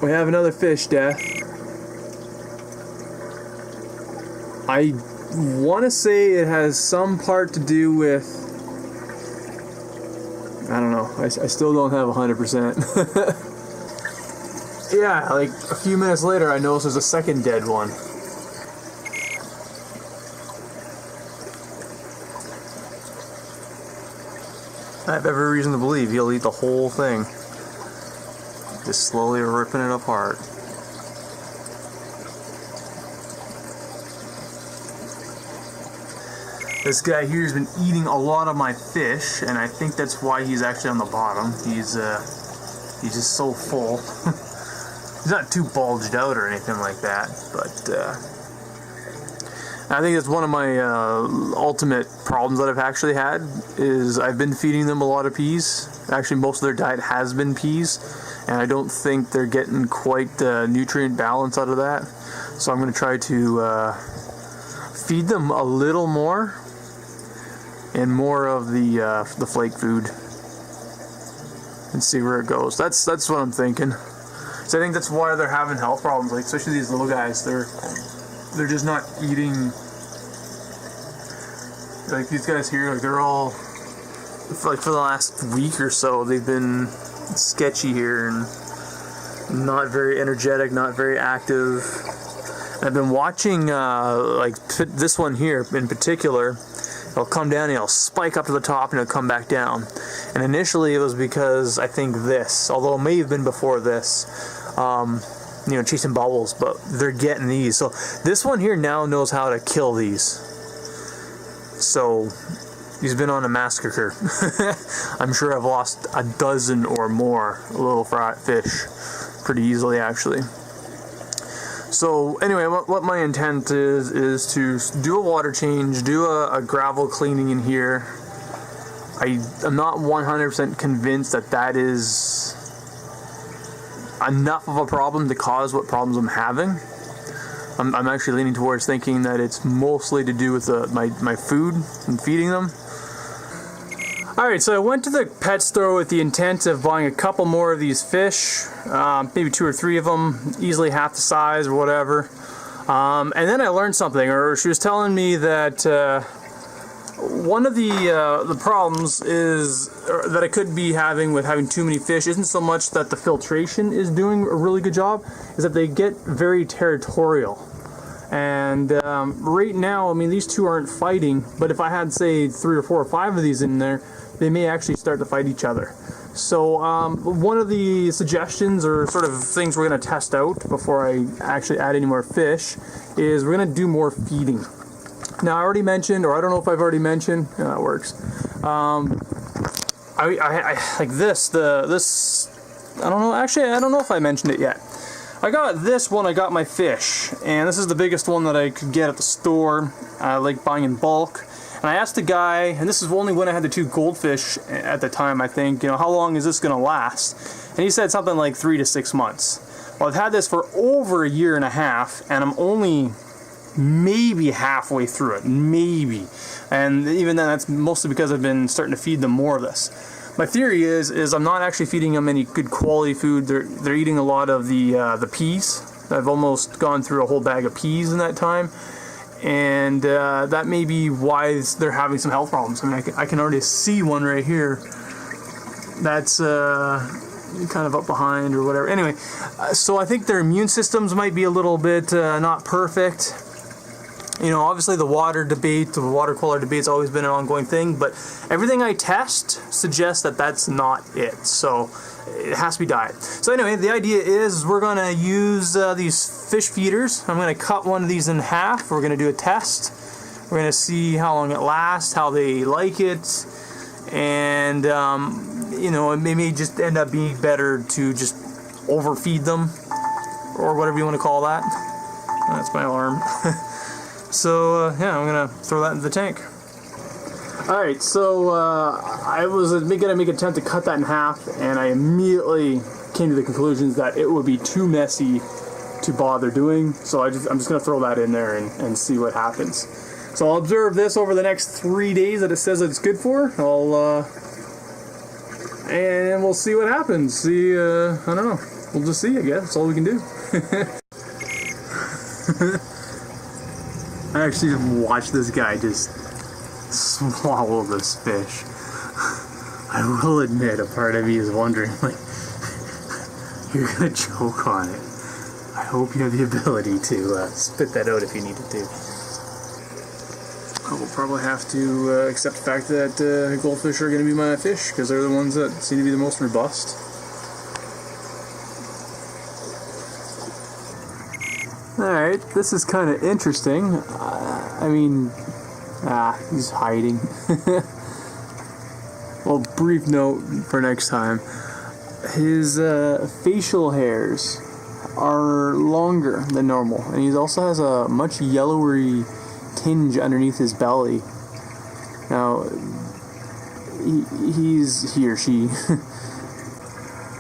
we have another fish death. I want to say it has some part to do with, I don't know, I still don't have 100%. Yeah, like a few minutes later I noticed there's a second dead one. I have every reason to believe he'll eat the whole thing. Just slowly ripping it apart. This guy here has been eating a lot of my fish, and I think that's why he's actually on the bottom. He's just so full. He's not too bulged out or anything like that, but I think that's one of my ultimate problems that I've actually had, is I've been feeding them a lot of peas. Actually, most of their diet has been peas, and I don't think they're getting quite the nutrient balance out of that. So I'm going to try to feed them a little more, and more of the flake food, and see where it goes. That's what I'm thinking. So I think that's why they're having health problems, like especially these little guys. They're just not eating. Like these guys here, like they're all, like for the last week or so, they've been sketchy here and not very energetic, not very active. I've been watching like this one here in particular. It'll come down and it'll spike up to the top and it'll come back down. And initially it was because I think this, although it may have been before this, you know, chasing bubbles, but they're getting these. So this one here now knows how to kill these. So he's been on a massacre. I'm sure I've lost a dozen or more little fish pretty easily, actually. So anyway, what my intent is to do a water change, do a gravel cleaning in here. I'm not 100% convinced that is enough of a problem to cause what problems I'm having. I'm actually leaning towards thinking that it's mostly to do with my food and feeding them. Alright, so I went to the pet store with the intent of buying a couple more of these fish, maybe 2 or 3 of them, easily half the size or whatever. And then I learned something, or she was telling me that one of the problems is that I could be having with having too many fish isn't so much that the filtration is doing a really good job, is that they get very territorial. And right now, I mean, these two aren't fighting, but if I had, say, 3 or 4 or 5 of these in there, they may actually start to fight each other. So one of the suggestions or sort of things we're going to test out before I actually add any more fish is we're going to do more feeding. Now, I already mentioned, or I don't know if I've already mentioned, yeah, that works. I like this, I don't know, actually, I don't know if I mentioned it yet. I got this one, I got my fish, and this is the biggest one that I could get at the store. I like buying in bulk. And I asked the guy, and this is only when I had the 2 goldfish at the time, I think, you know, how long is this going to last? And he said something like 3 to 6 months. Well, I've had this for over a year and a half, and I'm only maybe halfway through it, maybe. And even then, that's mostly because I've been starting to feed them more of this. My theory is I'm not actually feeding them any good quality food. They're eating a lot of the peas. I've almost gone through a whole bag of peas in that time. And that may be why they're having some health problems. I mean, I can already see one right here. That's kind of up behind or whatever. Anyway, so I think their immune systems might be a little bit not perfect. You know, obviously the water cooler debate's always been an ongoing thing, but everything I test suggests that that's not it. So it has to be diet. So anyway, the idea is we're going to use these fish feeders. I'm going to cut one of these in half. We're going to do a test. We're going to see how long it lasts, how they like it, and you know, it may just end up being better to just overfeed them, or whatever you want to call that. That's my alarm. So yeah, I'm gonna throw that into the tank. Alright, so I was gonna make an attempt to cut that in half, and I immediately came to the conclusions that it would be too messy to bother doing, so I'm just gonna throw that in there and see what happens. So I'll observe this over the next 3 days that it says it's good for. And we'll see what happens. I don't know. we'll just see, I guess. That's all we can do. I actually watched this guy just swallow this fish. I will admit, a part of me is wondering, like, you're gonna choke on it. I hope you have the ability to spit that out if you needed to. I will probably have to accept the fact that goldfish are going to be my fish, because they're the ones that seem to be the most robust. Alright, this is kind of interesting. I mean, he's hiding. Well, brief note for next time. His facial hairs are longer than normal, and he also has a much yellowy tinge underneath his belly. Now, he or she,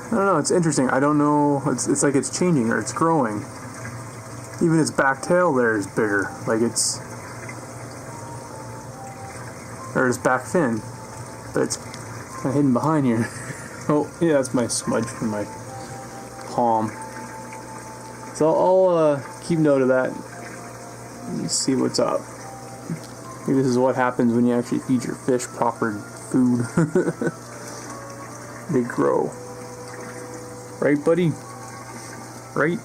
I don't know, it's interesting. I don't know, it's like it's changing or it's growing. Even its back tail there is bigger, like it's, or its back fin, but it's kind of hidden behind here. Oh, yeah, that's my smudge from my palm. So I'll keep note of that. Let's see what's up. Maybe this is what happens when you actually feed your fish proper food. They grow. Right, buddy? Right?